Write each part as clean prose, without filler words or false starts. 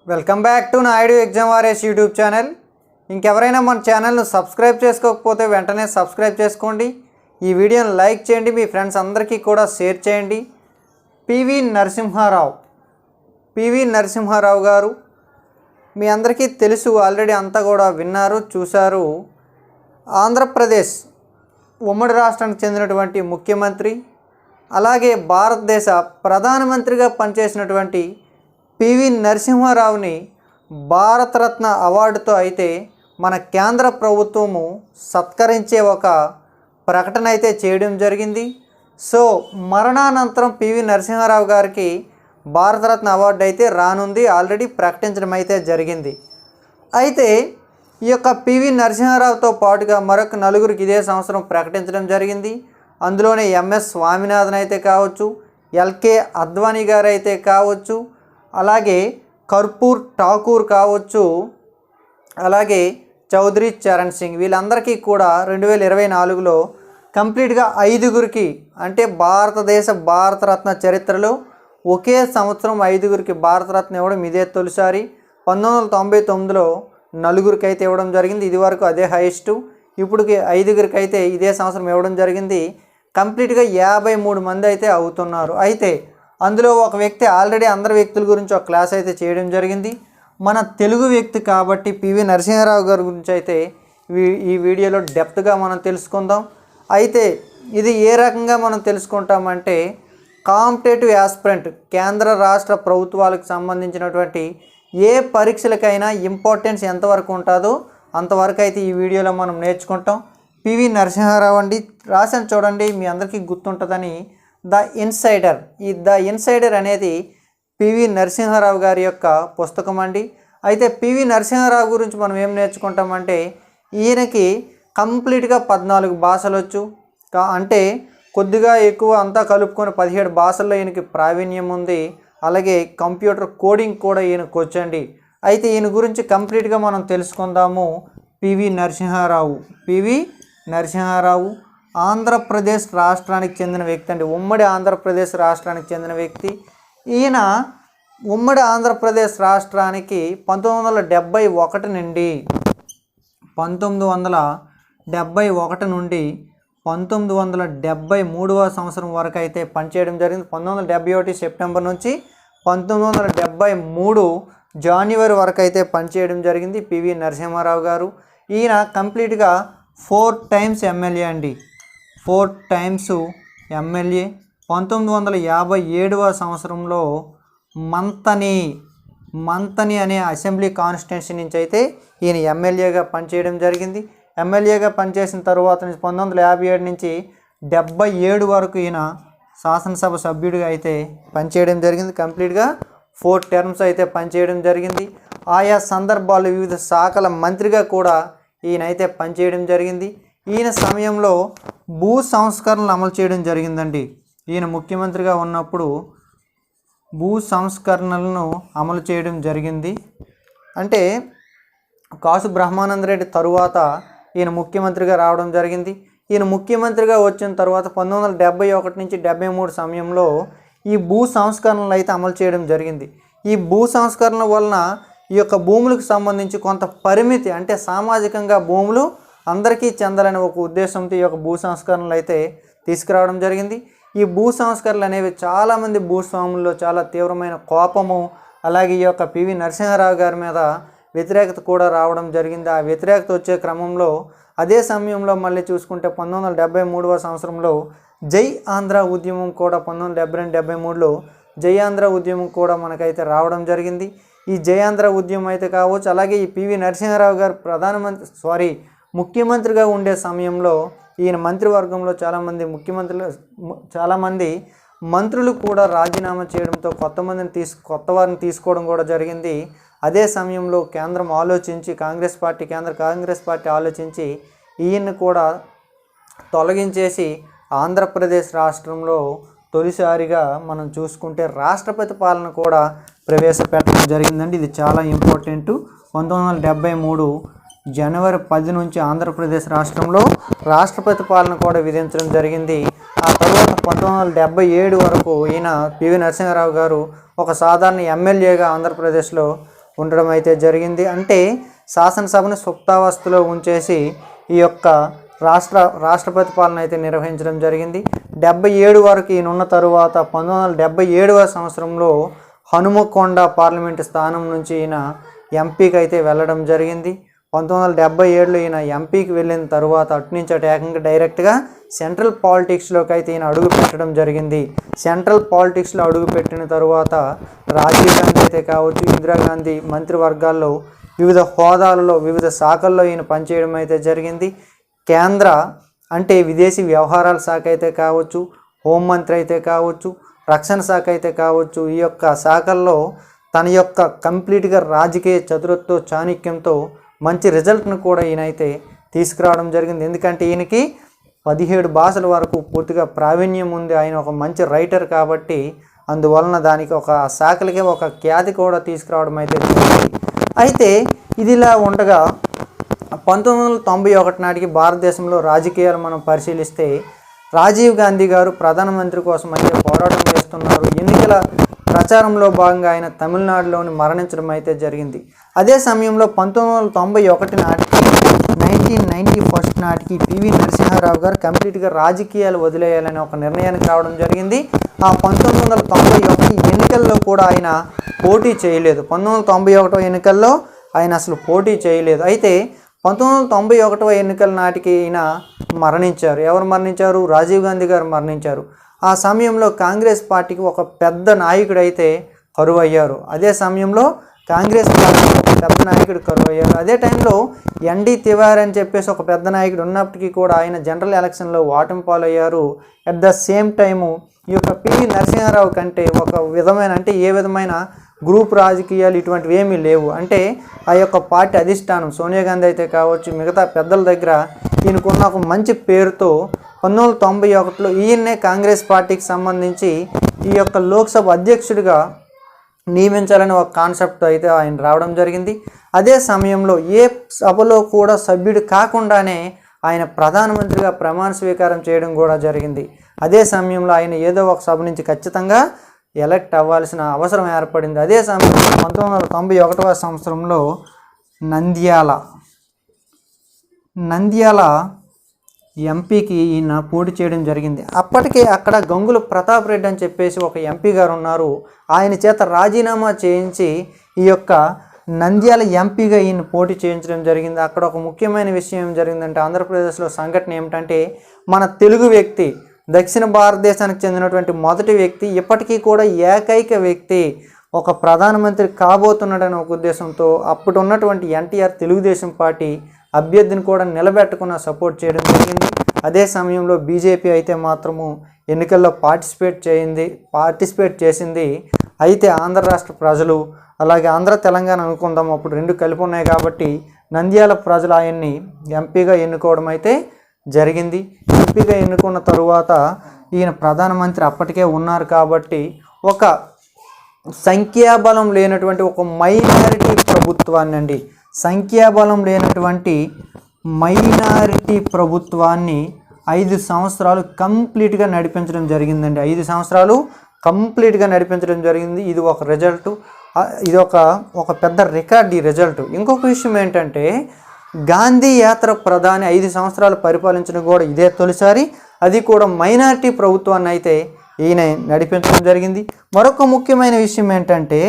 Welcome back to Naidu exam warriors YouTube channel. ఇంకెవరైనా మన ఛానల్ను సబ్స్క్రైబ్ చేసుకోకపోతే వెంటనే సబ్స్క్రైబ్ చేసుకోండి. ఈ వీడియోని లైక్ చేయండి, మీ ఫ్రెండ్స్ అందరికీ కూడా షేర్ చేయండి. పివి నరసింహారావు గారు మీ అందరికీ తెలుసు, ఆల్రెడీ అంతా కూడా విన్నారు, చూశారు. ఆంధ్రప్రదేశ్ ఉమ్మడి రాష్ట్రానికి చెందినటువంటి ముఖ్యమంత్రి, అలాగే భారతదేశ ప్రధానమంత్రిగా పనిచేసినటువంటి పివి నరసింహారావుని భారతరత్న అవార్డుతో అయితే మన కేంద్ర ప్రభుత్వము సత్కరించే ఒక ప్రకటన అయితే చేయడం జరిగింది. సో మరణానంతరం పివి నరసింహారావు గారికి భారతరత్న అవార్డు అయితే రానుంది, ఆల్రెడీ ప్రకటించడం అయితే జరిగింది. అయితే ఈ యొక్క పివి నరసింహారావుతో పాటుగా మరొక నలుగురికి ఇదే సంవత్సరం ప్రకటించడం జరిగింది. అందులోనే ఎంఎస్ స్వామినాథన్ అయితే కావచ్చు, ఎల్కే అద్వానీ గారు అయితే కావచ్చు, అలాగే కర్పూర్ ఠాకూర్ కావచ్చు, అలాగే చౌదరి చరణ్ సింగ్, వీళ్ళందరికీ కూడా 2024లో కంప్లీట్గా 5గురికి, అంటే భారతరత్న చరిత్రలో ఒకే సంవత్సరం 5గురికి భారతరత్న ఇవ్వడం ఇదే తొలిసారి. 1999లో 4గురికి అయితే ఇవ్వడం జరిగింది, ఇది వరకు అదే హైయెస్ట్. ఇప్పటికి 5గురికి అయితే ఇదే సంవత్సరం ఇవ్వడం జరిగింది. కంప్లీట్గా 53 మంది అయితే అవుతున్నారు. అయితే అందులో ఒక వ్యక్తి, ఆల్రెడీ అందరి వ్యక్తుల గురించి ఒక క్లాస్ అయితే చేయడం జరిగింది. మన తెలుగు వ్యక్తి కాబట్టి పివి నరసింహారావు గారి గురించి అయితే ఈ వీడియోలో డెప్త్గా మనం తెలుసుకుందాం. అయితే ఇది ఏ రకంగా మనం తెలుసుకుంటామంటే, కాంపిటేటివ్ యాస్పిరెంట్, కేంద్ర రాష్ట్ర ప్రభుత్వాలకు సంబంధించినటువంటి ఏ పరీక్షలకైనా ఇంపార్టెన్స్ ఎంతవరకు ఉంటుందో అంతవరకు అయితే ఈ వీడియోలో మనం నేర్చుకుంటాం. పివి నరసింహారావు అండి, రాశాను చూడండి, మీ అందరికీ గుర్తుంటుందని. ద ఇన్సైడర్ అనేది పివి నరసింహారావు గారి యొక్క పుస్తకం అండి. అయితే పివి నరసింహారావు గురించి మనం ఏం నేర్చుకుంటామంటే, ఈయనకి కంప్లీట్గా 14 భాషలు వచ్చు, అంటే కొద్దిగా ఎక్కువ అంతా కలుపుకొని 17 భాషల్లో ఈయనకి ప్రావీణ్యం ఉంది. అలాగే కంప్యూటర్ కోడింగ్ కూడా ఈయనకు వచ్చండి. అయితే ఈయన గురించి కంప్లీట్గా మనం తెలుసుకుందాము. పివి నరసింహారావు ఆంధ్రప్రదేశ్ రాష్ట్రానికి చెందిన వ్యక్తి అండి, ఉమ్మడి ఆంధ్రప్రదేశ్ రాష్ట్రానికి చెందిన వ్యక్తి. ఈయన ఉమ్మడి ఆంధ్రప్రదేశ్ రాష్ట్రానికి 1971 నుండి 1973వ సంవత్సరం వరకు అయితే పనిచేయడం జరిగింది. 1971 సెప్టెంబర్ నుంచి 1973 జనవరి వరకు అయితే పనిచేయడం జరిగింది పివి నరసింహారావు గారు. ఈయన కంప్లీట్గా 4 టైమ్స్ ఎమ్మెల్యే అండి, 4 టైమ్స్ ఎమ్మెల్యే. 1957వ సంవత్సరంలో మంతని అనే అసెంబ్లీ కాన్స్టిట్యున్సీ నుంచి అయితే ఈయన ఎమ్మెల్యేగా పనిచేయడం జరిగింది. ఎమ్మెల్యేగా పనిచేసిన తర్వాత 1957 నుంచి 77 వరకు ఈయన శాసనసభ సభ్యుడిగా అయితే పనిచేయడం జరిగింది. కంప్లీట్గా 4 టర్మ్స్ అయితే పనిచేయడం జరిగింది. ఆయా సందర్భాల్లో వివిధ శాఖల మంత్రిగా కూడా ఈయన అయితే పనిచేయడం జరిగింది. ఈయన సమయంలో భూ సంస్కరణలు అమలు చేయడం జరిగిందండి. ఈయన ముఖ్యమంత్రిగా ఉన్నప్పుడు భూ సంస్కరణలను అమలు చేయడం జరిగింది. అంటే కాసు బ్రహ్మానందరెడ్డి తరువాత ఈయన ముఖ్యమంత్రిగా రావడం జరిగింది. ఈయన ముఖ్యమంత్రిగా వచ్చిన తర్వాత 1971 నుంచి 73 సమయంలో ఈ భూ సంస్కరణలు అయితే అమలు చేయడం జరిగింది. ఈ భూ సంస్కరణ వలన ఈ యొక్క భూములకు సంబంధించి కొంత పరిమితి, అంటే సామాజికంగా భూములు అందరికీ చెందాలనే ఒక ఉద్దేశంతో ఈ యొక్క భూ సంస్కరణలు అయితే తీసుకురావడం జరిగింది. ఈ భూ సంస్కరణలు అనేవి చాలామంది భూస్వాముల్లో చాలా తీవ్రమైన కోపము, అలాగే ఈ యొక్క పివి నరసింహారావు గారి మీద వ్యతిరేకత కూడా రావడం జరిగింది. ఆ వ్యతిరేకత వచ్చే క్రమంలో అదే సమయంలో మళ్ళీ చూసుకుంటే 1973వ సంవత్సరంలో జై ఆంధ్ర ఉద్యమం కూడా 1972-73లో జై ఆంధ్ర ఉద్యమం కూడా మనకైతే రావడం జరిగింది. ఈ జై ఆంధ్ర ఉద్యమం అయితే కావచ్చు, అలాగే ఈ పివి నరసింహారావు గారు ముఖ్యమంత్రిగా ఉండే సమయంలో ఈయన మంత్రివర్గంలో చాలామంది మంత్రులు కూడా రాజీనామా చేయడంతో కొత్త వారిని తీసుకోవడం కూడా జరిగింది. అదే సమయంలో కేంద్ర కాంగ్రెస్ పార్టీ ఆలోచించి ఈయన్ని కూడా తొలగించేసి ఆంధ్రప్రదేశ్ రాష్ట్రంలో తొలిసారిగా మనం చూసుకుంటే రాష్ట్రపతి పాలన కూడా ప్రవేశపెట్టడం జరిగిందండి. ఇది చాలా ఇంపార్టెంట్. 1973 జనవరి 10 నుంచి ఆంధ్రప్రదేశ్ రాష్ట్రంలో రాష్ట్రపతి పాలన కూడా విధించడం జరిగింది. ఆ తర్వాత 1977 వరకు ఈయన పివి నరసింహారావు గారు ఒక సాధారణ ఎమ్మెల్యేగా ఆంధ్రప్రదేశ్లో ఉండడం అయితే జరిగింది. అంటే శాసనసభను సుప్తావస్థలో ఉంచేసి ఈ యొక్క రాష్ట్రపతి పాలన అయితే నిర్వహించడం జరిగింది. 77 వరకు ఈయన ఉన్న తరువాత 1977వ సంవత్సరంలో హనుమకొండ పార్లమెంటు స్థానం నుంచి ఈయన ఎంపీకి అయితే వెళ్ళడం జరిగింది. 1977లో ఈయన ఎంపీకి వెళ్ళిన తరువాత అటు నుంచి అటు ఏకంగా డైరెక్ట్గా సెంట్రల్ పాలిటిక్స్లోకి అయితే ఈయన అడుగు పెట్టడం జరిగింది. సెంట్రల్ పాలిటిక్స్లో అడుగు పెట్టిన తరువాత రాజీవ్ గాంధీ అయితే కావచ్చు, ఇందిరాగాంధీ మంత్రివర్గాల్లో వివిధ హోదాలలో వివిధ శాఖల్లో ఈయన పనిచేయడం అయితే జరిగింది. కేంద్ర అంటే విదేశీ వ్యవహారాల శాఖ అయితే కావచ్చు, హోంమంత్రి అయితే కావచ్చు, రక్షణ శాఖ అయితే కావచ్చు, ఈ యొక్క శాఖల్లో తన యొక్క కంప్లీట్గా రాజకీయ చతురత్వ చాణక్యంతో మంచి రిజల్ట్ను కూడా ఈయన అయితే తీసుకురావడం జరిగింది. ఎందుకంటే ఈయనకి 17 భాషల వరకు పూర్తిగా ప్రావీణ్యం ఉంది. ఆయన ఒక మంచి రైటర్ కాబట్టి అందువలన దానికి ఒక శాఖలకే ఒక ఖ్యాతి కూడా తీసుకురావడం అయితే జరిగింది. అయితే ఇదిలా ఉండగా 1991 నాటికి భారతదేశంలో రాజకీయాలు మనం పరిశీలిస్తే రాజీవ్ గాంధీ గారు ప్రధానమంత్రి కోసం అయితే పోరాటం చేస్తున్నారు. ఎన్నికల ప్రచారంలో భాగంగా ఆయన తమిళనాడులోని మరణించడం అయితే జరిగింది. అదే సమయంలో 1991 నాటికి 1991 నాటికి పివి నరసింహారావు గారు కంప్లీట్గా రాజకీయాలు వదిలేయాలని ఒక నిర్ణయానికి రావడం జరిగింది. ఆ 1991 ఎన్నికల్లో కూడా ఆయన పోటీ చేయలేదు. 1991 ఎన్నికల్లో ఆయన అసలు పోటీ చేయలేదు. అయితే 1991 ఎన్నికల నాటికి ఈయన మరణించారు. ఎవరు మరణించారు? రాజీవ్ గాంధీ గారు మరణించారు. ఆ సమయంలో కాంగ్రెస్ పార్టీకి ఒక పెద్ద నాయకుడు అయితే కరువు అయ్యారు. అదే సమయంలో కాంగ్రెస్ పార్టీ పెద్ద నాయకుడు కరువు అయ్యారు. అదే టైంలో ఎన్డీ తివారీ అని చెప్పేసి ఒక పెద్ద నాయకుడు ఉన్నప్పటికీ కూడా ఆయన జనరల్ ఎలక్షన్లో ఓటమి పాలయ్యారు. అట్ ద సేమ్ టైము ఈ యొక్క పివి నరసింహారావు కంటే ఒక విధమైన అంటే ఏ విధమైన గ్రూప్ రాజకీయాలు ఇటువంటివి ఏమీ లేవు. అంటే ఆ యొక్క పార్టీ అధిష్టానం సోనియా గాంధీ అయితే కావచ్చు, మిగతా పెద్దల దగ్గర ఈయనకున్న ఒక మంచి పేరుతో 1991లో ఈయన్నే కాంగ్రెస్ పార్టీకి సంబంధించి ఈ యొక్క లోక్సభ అధ్యక్షుడిగా నియమించాలని ఒక కాన్సెప్ట్ అయితే ఆయన రావడం జరిగింది. అదే సమయంలో ఏ సభలో కూడా సభ్యుడు కాకుండానే ఆయన ప్రధానమంత్రిగా ప్రమాణ స్వీకారం చేయడం కూడా జరిగింది. అదే సమయంలో ఆయన ఏదో ఒక సభ నుంచి ఖచ్చితంగా ఎలక్ట్ అవ్వాల్సిన అవసరం ఏర్పడింది. అదే సమయంలో 1991వ సంవత్సరంలో నంద్యాల ఎంపీకి ఈయన పోటీ చేయడం జరిగింది. అప్పటికే అక్కడ గంగుల ప్రతాప్ రెడ్డి అని చెప్పేసి ఒక ఎంపీ గారు ఉన్నారు. ఆయన చేత రాజీనామా చేయించి ఈ యొక్క నంద్యాల ఎంపీగా ఈయన పోటీ చేయించడం జరిగింది. అక్కడ ఒక ముఖ్యమైన విషయం ఏం జరిగిందంటే ఆంధ్రప్రదేశ్లో సంఘటన ఏమిటంటే మన తెలుగు వ్యక్తి, దక్షిణ భారతదేశానికి చెందినటువంటి మొదటి వ్యక్తి, ఇప్పటికీ కూడా ఏకైక వ్యక్తి ఒక ప్రధానమంత్రి కాబోతున్నాడనే ఒక ఉద్దేశంతో అప్పుడు ఉన్నటువంటి ఎన్టీఆర్ తెలుగుదేశం పార్టీ అభ్యర్థిని కూడా నిలబెట్టకుండా సపోర్ట్ చేయడం జరిగింది. అదే సమయంలో బీజేపీ అయితే మాత్రము ఎన్నికల్లో పార్టిసిపేట్ చేసింది. అయితే ఆంధ్ర రాష్ట్ర ప్రజలు అలాగే ఆంధ్ర తెలంగాణ అనుకుందాం, అప్పుడు రెండు కలిపి ఉన్నాయి కాబట్టి నంద్యాల ప్రజలు ఆయన్ని ఎంపీగా ఎన్నుకోవడం అయితే జరిగింది. ఎంపీగా ఎన్నుకున్న తరువాత ఈయన ప్రధానమంత్రి అప్పటికే ఉన్నారు కాబట్టి ఒక సంఖ్యాబలం లేనటువంటి ఒక మైనారిటీ ప్రభుత్వాన్ని సంఖ్యాబలం లేనటువంటి మైనారిటీ ప్రభుత్వాన్ని 5 సంవత్సరాలు కంప్లీట్గా నడిపించడం జరిగిందండి. 5 సంవత్సరాలు కంప్లీట్గా నడిపించడం జరిగింది. ఇది ఒక రిజల్ట్, ఇది ఒక పెద్ద రికార్డ్ ఈ రిజల్ట్. ఇంకొక విషయం ఏంటంటే గాంధీ యాత్ర ప్రధాని 5 సంవత్సరాలు పరిపాలించడం కూడా ఇదే తొలిసారి, అది కూడా మైనారిటీ ప్రభుత్వాన్ని అయితే ఈయన నడిపించడం జరిగింది. మరొక ముఖ్యమైన విషయం ఏంటంటే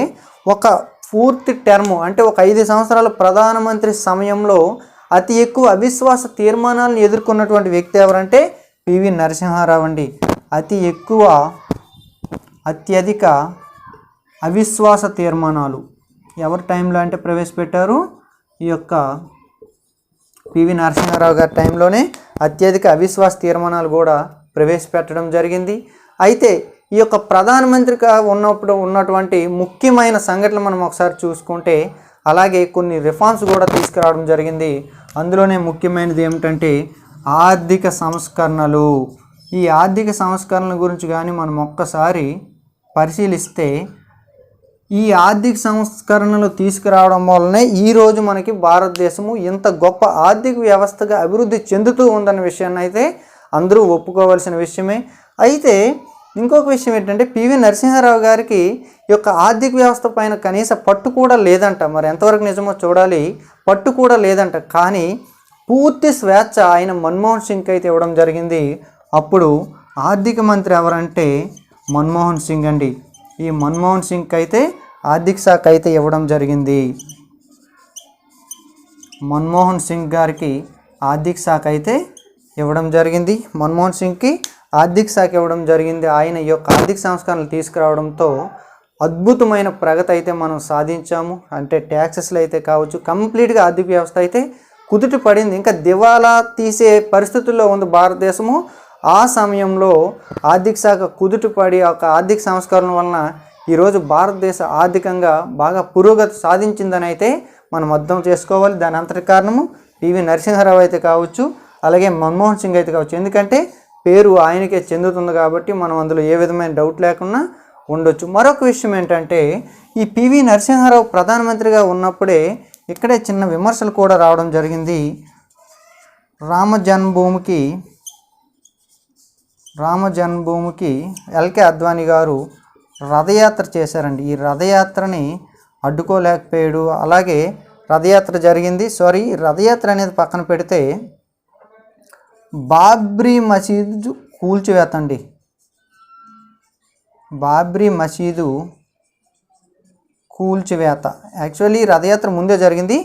ఒక పూర్తి టర్ము అంటే ఒక 5 సంవత్సరాల ప్రధానమంత్రి సమయంలో అతి ఎక్కువ అవిశ్వాస తీర్మానాలను ఎదుర్కొన్నటువంటి వ్యక్తి ఎవరంటే పివి నరసింహారావు అండి. అత్యధిక అవిశ్వాస తీర్మానాలు ఎవరి టైంలో అంటే ప్రవేశపెట్టారు? ఈ యొక్క పివి నరసింహారావు గారి టైంలోనే అత్యధిక అవిశ్వాస తీర్మానాలు కూడా ప్రవేశపెట్టడం జరిగింది. అయితే ఈ యొక్క ప్రధానమంత్రిగా ఉన్నటువంటి ముఖ్యమైన సంఘటనలు మనం ఒకసారి చూసుకుంటే అలాగే కొన్ని రిఫార్మ్స్ కూడా తీసుకురావడం జరిగింది. అందులోనే ముఖ్యమైనది ఏమిటంటే ఆర్థిక సంస్కరణలు. ఈ ఆర్థిక సంస్కరణల గురించి కానీ మనం ఒక్కసారి పరిశీలిస్తే ఈ ఆర్థిక సంస్కరణలు తీసుకురావడం వల్లనే ఈరోజు మనకి భారతదేశము ఇంత గొప్ప ఆర్థిక వ్యవస్థగా అభివృద్ధి చెందుతూ ఉందన్న విషయాన్ని అయితే అందరూ ఒప్పుకోవాల్సిన విషయమే. అయితే ఇంకొక విషయం ఏంటంటే పివి నరసింహారావు గారికి ఈ యొక్క ఆర్థిక వ్యవస్థ పైన కనీస పట్టు కూడా లేదంట. మరి ఎంతవరకు నిజమో చూడాలి. పట్టు కూడా లేదంట. కానీ పూర్తి స్వేచ్ఛ ఆయన మన్మోహన్ సింగ్కి అయితే ఇవ్వడం జరిగింది. అప్పుడు ఆర్థిక మంత్రి ఎవరంటే మన్మోహన్ సింగ్ అండి. ఈ మన్మోహన్ సింగ్కి అయితే ఆర్థిక శాఖ అయితే ఇవ్వడం జరిగింది. మన్మోహన్ సింగ్ గారికి ఆర్థిక శాఖ అయితే ఇవ్వడం జరిగింది. మన్మోహన్ సింగ్కి ఆర్థిక శాఖ ఇవ్వడం జరిగింది. ఆయన ఈ యొక్క ఆర్థిక సంస్కరణలు తీసుకురావడంతో అద్భుతమైన ప్రగతి అయితే మనం సాధించాము. అంటే ట్యాక్సెస్లు అయితే కావచ్చు, కంప్లీట్గా ఆర్థిక వ్యవస్థ అయితే కుదుట పడింది. ఇంకా దివాలా తీసే పరిస్థితుల్లో ఉంది భారతదేశము. ఆ సమయంలో ఆర్థిక శాఖ కుదుటపడి ఒక ఆర్థిక సంస్కరణ వలన ఈరోజు భారతదేశ ఆర్థికంగా బాగా పురోగతి సాధించిందని అయితే మనం అర్థం చేసుకోవాలి. దాని అంతటి కారణము పివి నరసింహారావు అయితే కావచ్చు, అలాగే మన్మోహన్ సింగ్ అయితే కావచ్చు. ఎందుకంటే పేరు ఆయనకే చెందుతుంది కాబట్టి మనం అందులో ఏ విధమైన డౌట్ లేకుండా ఉండొచ్చు. మరొక విషయం ఏంటంటే ఈ పివి నరసింహారావు ప్రధానమంత్రిగా ఉన్నప్పుడే ఇక్కడే చిన్న విమర్శలు కూడా రావడం జరిగింది. రామ జన్మభూమికి ఎల్కే అద్వానీ గారు రథయాత్ర చేశారండి. ఈ రథయాత్రని అడ్డుకోలేకపోయాడు. అలాగే రథయాత్ర జరిగింది. రథయాత్ర అనేది పక్కన పెడితే బాబ్రీ మసీదు కూల్చివేత అండి. బాబ్రీ మసీదు కూల్చివేత యాక్చువల్లీ రథయాత్ర ముందే జరిగింది.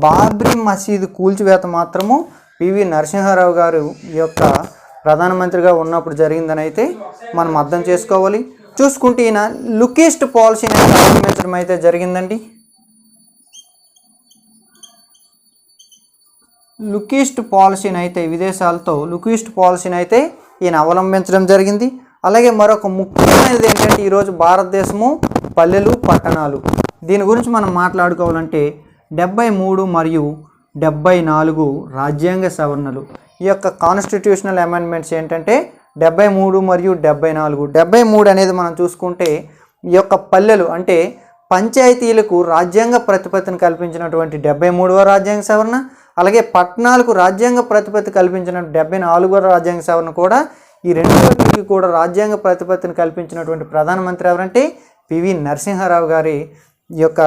బాబ్రీ మసీదు కూల్చివేత మాత్రము పివి నరసింహారావు గారు ఈ యొక్క ప్రధానమంత్రిగా ఉన్నప్పుడు జరిగిందని అయితే మనం అర్థం చేసుకోవాలి. చూసుకుంటే ఈయన లుకీస్ట్ పాలసీని అవలంబించడం అయితే జరిగిందండి. లుకీస్ట్ పాలసీని అయితే విదేశాలతో లుకీస్ట్ పాలసీని అయితే ఈయన అవలంబించడం జరిగింది. అలాగే మరొక ముఖ్యమైనది ఏంటంటే ఈరోజు భారతదేశము పల్లెలు పట్టణాలు, దీని గురించి మనం మాట్లాడుకోవాలంటే 73 మరియు 74 రాజ్యాంగ సవరణలు. ఈ యొక్క కాన్స్టిట్యూషనల్ అమెండ్మెంట్స్ ఏంటంటే 73 మరియు 74. 73 అనేది మనం చూసుకుంటే ఈ యొక్క పల్లెలు అంటే పంచాయతీలకు రాజ్యాంగ ప్రతిపత్తిని కల్పించినటువంటి 73వ రాజ్యాంగ సవరణ, అలాగే పట్టణాలకు రాజ్యాంగ ప్రతిపత్తి కల్పించిన 74వ రాజ్యాంగ సవరణ కూడా ఈ రెండింటికి కూడా రాజ్యాంగ ప్రతిపత్తిని కల్పించినటువంటి ప్రధానమంత్రి ఎవరంటే పివి నరసింహారావు గారి ఈ యొక్క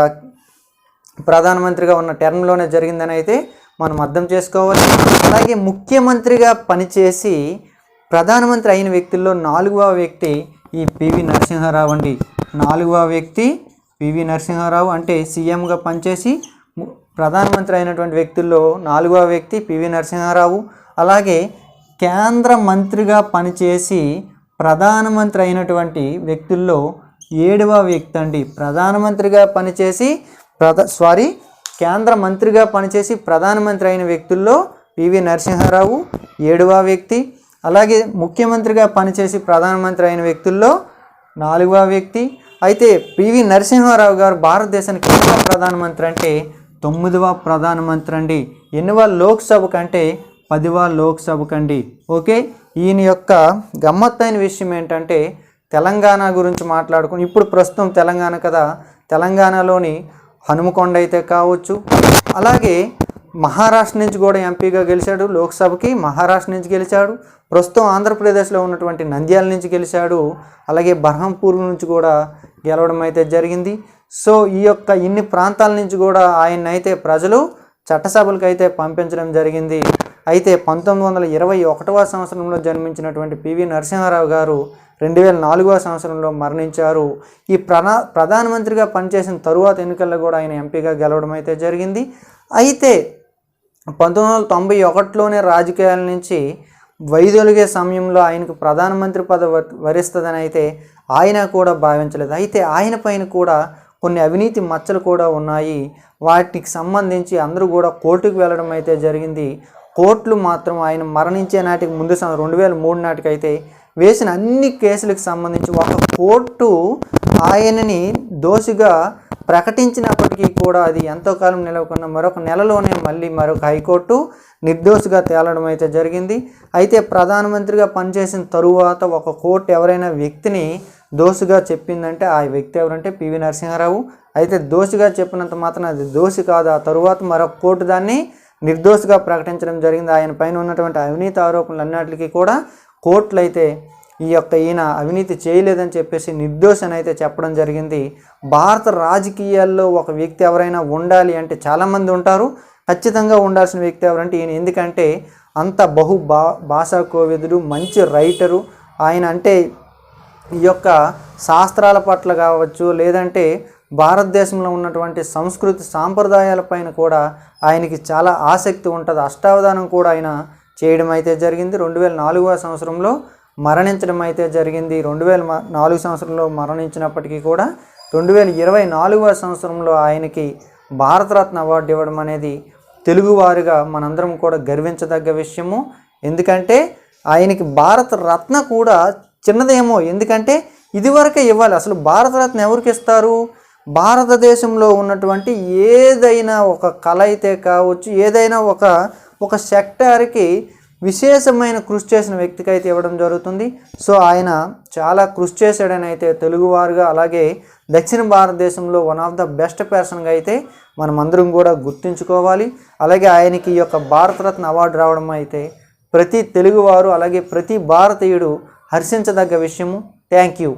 ప్రధానమంత్రిగా ఉన్న టర్మ్లోనే జరిగిందని అయితే మనం అర్థం చేసుకోవాలి. అలాగే ముఖ్యమంత్రిగా పనిచేసి ప్రధానమంత్రి అయిన వ్యక్తుల్లో 4వ వ్యక్తి ఈ పివి నరసింహారావు అండి. 4వ వ్యక్తి పివి నరసింహారావు. అంటే సీఎంగా పనిచేసి ప్రధానమంత్రి అయినటువంటి వ్యక్తుల్లో 4వ వ్యక్తి పివి నరసింహారావు. అలాగే కేంద్ర మంత్రిగా పనిచేసి ప్రధానమంత్రి అయినటువంటి వ్యక్తుల్లో 7వ వ్యక్తి అండి. ప్రధానమంత్రిగా పనిచేసి కేంద్ర మంత్రిగా పనిచేసి ప్రధానమంత్రి అయిన వ్యక్తుల్లో పివి నరసింహారావు 7వ వ్యక్తి. అలాగే ముఖ్యమంత్రిగా పనిచేసి ప్రధానమంత్రి అయిన వ్యక్తుల్లో 4వ వ్యక్తి. అయితే పివి నరసింహారావు గారు భారతదేశానికి ఎన్నవ ప్రధానమంత్రి అంటే 9వ ప్రధానమంత్రి అండి. ఎన్నవ లోక్సభ కంటే 10వ లోక్సభ కండి. ఓకే, ఈయన యొక్క గమ్మత్తైన విషయం ఏంటంటే తెలంగాణ గురించి మాట్లాడుకుని ఇప్పుడు ప్రస్తుతం తెలంగాణ కదా, తెలంగాణలోని హనుమకొండ అయితే కావచ్చు, అలాగే మహారాష్ట్ర నుంచి కూడా ఎంపీగా గెలిచాడు. లోక్సభకి మహారాష్ట్ర నుంచి గెలిచాడు. ప్రస్తుతం ఆంధ్రప్రదేశ్లో ఉన్నటువంటి నంద్యాల నుంచి గెలిచాడు. అలాగే బర్హంపూర్ నుంచి కూడా గెలవడం అయితే జరిగింది. సో ఈ యొక్క ఇన్ని ప్రాంతాల నుంచి కూడా ఆయన అయితే ప్రజలు చట్టసభలకు అయితే పంపించడం జరిగింది. అయితే 1921వ సంవత్సరంలో జన్మించినటువంటి పివి నరసింహారావు గారు 2004వ సంవత్సరంలో మరణించారు. ఈ ప్రధానమంత్రిగా పనిచేసిన తరువాత ఎన్నికల్లో కూడా ఆయన ఎంపీగా గెలవడం అయితే జరిగింది. అయితే 1991లోనే రాజకీయాల నుంచి వైదొలిగే సమయంలో ఆయనకు ప్రధానమంత్రి పదవి వరిస్తుందని అయితే ఆయన కూడా భావించలేదు. అయితే ఆయన పైన కూడా కొన్ని అవినీతి మచ్చలు కూడా ఉన్నాయి. వాటికి సంబంధించి అందరూ కూడా కోర్టుకు వెళ్ళడం అయితే జరిగింది. కోర్టులు మాత్రం ఆయన మరణించే నాటికి ముందు 2003 నాటికైతే వేసిన అన్ని కేసులకు సంబంధించి ఒక కోర్టు ఆయనని దోషిగా ప్రకటించినప్పటికీ కూడా అది ఎంతో కాలం నిలవకుండా మరొక నెలలోనే మళ్ళీ మరొక హైకోర్టు నిర్దోషిగా తేలడం అయితే జరిగింది. అయితే ప్రధానమంత్రిగా పనిచేసిన తరువాత ఒక కోర్టు ఎవరైనా వ్యక్తిని దోషిగా చెప్పిందంటే ఆ వ్యక్తి ఎవరంటే పివి నరసింహారావు. అయితే దోషిగా చెప్పినంత మాత్రం అది దోషి కాదు. ఆ తరువాత మరొక కోర్టు దాన్ని నిర్దోషిగా ప్రకటించడం జరిగింది. ఆయన పైన ఉన్నటువంటి అవినీతి ఆరోపణలు అన్నిటికీ కూడా కోర్టులు అయితే ఈయన అవినీతి చేయలేదని చెప్పేసి నిర్దోషని అయితే చెప్పడం జరిగింది. భారత రాజకీయాల్లో ఒక వ్యక్తి ఎవరైనా ఉండాలి అంటే చాలామంది ఉంటారు, ఖచ్చితంగా ఉండాల్సిన వ్యక్తి ఎవరంటే ఈయన. ఎందుకంటే అంత భాషా కోవిదుడు, మంచి రైటరు ఆయన. అంటే ఈ యొక్క శాస్త్రాల పట్ల కావచ్చు, లేదంటే భారతదేశంలో ఉన్నటువంటి సంస్కృతి సాంప్రదాయాలపైన కూడా ఆయనకి చాలా ఆసక్తి ఉంటుంది. అష్టావధానం కూడా ఆయన చేయడం అయితే జరిగింది. 2004వ సంవత్సరంలో మరణించడం అయితే జరిగింది. 2004 సంవత్సరంలో మరణించినప్పటికీ కూడా 2024వ సంవత్సరంలో ఆయనకి భారతరత్న అవార్డు ఇవ్వడం అనేది తెలుగువారుగా మనందరం కూడా గర్వించదగ్గ విషయము. ఎందుకంటే ఆయనకి భారతరత్న కూడా చిన్నదేమో, ఎందుకంటే ఇదివరకే ఇవ్వాలి. అసలు భారతరత్న ఎవరికి ఇస్తారు? భారతదేశంలో ఉన్నటువంటి ఏదైనా ఒక కళ అయితే కావచ్చు, ఏదైనా ఒక సెక్టార్కి విశేషమైన కృషి చేసిన వ్యక్తికి అయితే ఇవ్వడం జరుగుతుంది. సో ఆయన చాలా కృషి చేశాడని అయితే తెలుగువారుగా, అలాగే దక్షిణ భారతదేశంలో వన్ ఆఫ్ ద బెస్ట్ పర్సన్గా అయితే మనం అందరం కూడా గుర్తుంచుకోవాలి. అలాగే ఆయనకి ఈ యొక్క భారతరత్న అవార్డు రావడం అయితే ప్రతి తెలుగువారు అలాగే ప్రతి భారతీయుడు హర్షించదగ్గ విషయము. Thank you.